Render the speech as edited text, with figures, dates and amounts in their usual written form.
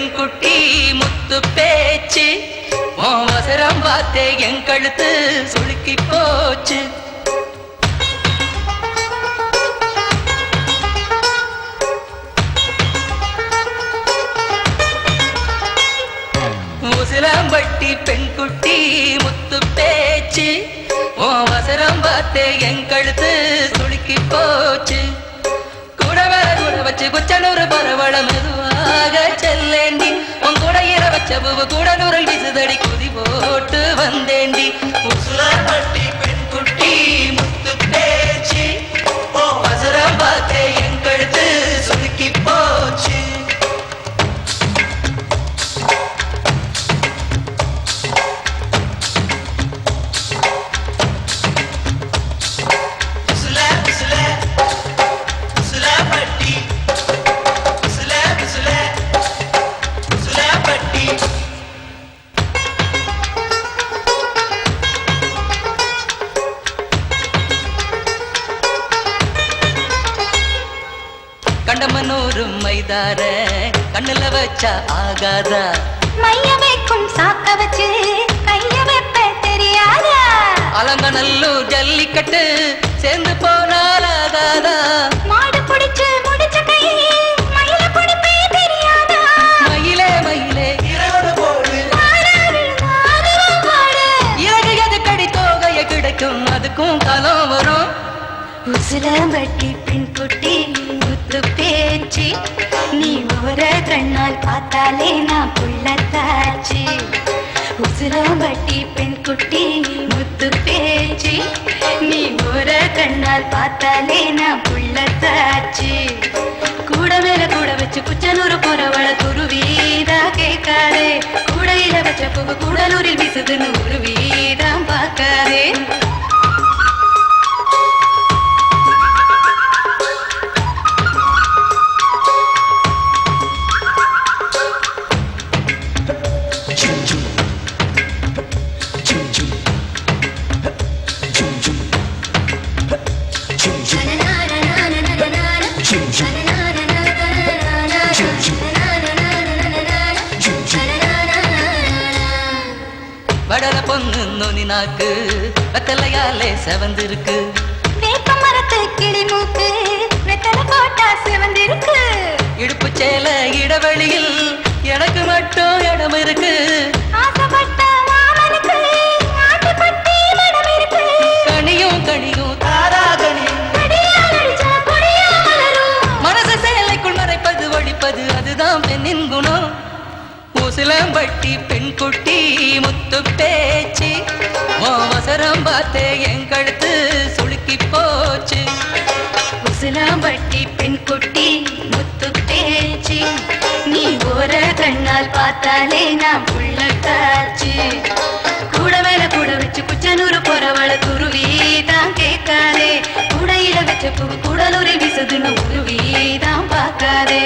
பெண் குட்டி முத்து பேச்சு அவசரம் பார்த்தே என் கழுத்து சுளுக்கி போச்சு உசிலம்பட்டி பெண் குட்டி முத்து பேச்சு அவசரம் பார்த்தே என் கழுத்து சுளுக்கி போச்சு கூட வச்சு குச்சனூர் பரவள மெதுவாக செல்லேண்டி உன் கூட வச்ச பூவு கூட நூறல் விசுதடி குதி போட்டு வந்தேண்டி உசிலம்பட்டி பெண் குட்டி முத்து பேச்சு அவசரம் பார்த்தே என் கழுத்து சுளுக்கி போச்சு கண்டமனூரும் மைதார கண்ணுல வச்சா ஆகாதா மைய வைக்கும் சாக்க வச்சு கைய வைப்ப தெரியாதா அலங்கநல்லூர் ஜல்லிக்கட்டு சேர்ந்து போனால் ஆகாதா மாடு பிடிச்சு முடிச்ச கை மயில பிடிப்பே தெரியாதா மயிலே மயிலே இரவு போடு இறகு எது கடி தோகைய கிடைக்கும் அதுக்கும் காலம் வரும் உசிலம்பட்டி பெண் குட்டி முத்து பேச்சு நீ ஒரு கண்ணால் பார்த்தாலே நான் புள்ளத்தாச்சு உசிலம்பட்டி பெண் குட்டி முத்து பேச்சு நீ ஒரு கண்ணால் பார்த்தாலே நான் புள்ளத்தாச்சு கூட மேல கூட வச்சு குச்சனூர் போறவள துருவீதா கேட்காதே கூடையில வச்ச பூவு கூடலூரில் வீசுதுன்னு ஒரு வீதம் பார்க்காதே வடல பொண்ணு நோனி நாக்கு வெத்தலையாலே செவந்திருக்கு வேப்ப மரத்து கிளி மூக்கு வெத்தலை போட்டா செவந்திருக்கு இடுப்பு சேல இடவெளியில் எனக்கு மட்டும் இடம் இருக்கு ஆசைப்பட்ட மாமனுக்கு ஆட்டுப்பட்டி மடம் இருக்கு கனியும் கனியும் தாரா கனியும் மனசு சேலைக்குள் மறைப்பது ஒழிப்பது அதுதான் பெண்ணின் குணம் உசிலம்பட்டி பெண் குட்டி முத்து பேச்சு அவசரம் பார்த்தே என் கழுத்து சுளுக்கி போச்சு உசிலம்பட்டி பெண் குட்டி முத்து பேச்சு நீ ஒரு கண்ணால் பார்த்தாலே நான் புள்ளத்தாச்சு கூட மேல கூட வச்சு குச்சனூர் போறவள குருவிதான் கேட்காதே கூடையில வச்ச பூ கூடலூரில் வீசுதுன்னு உருவிதான் பார்க்காதே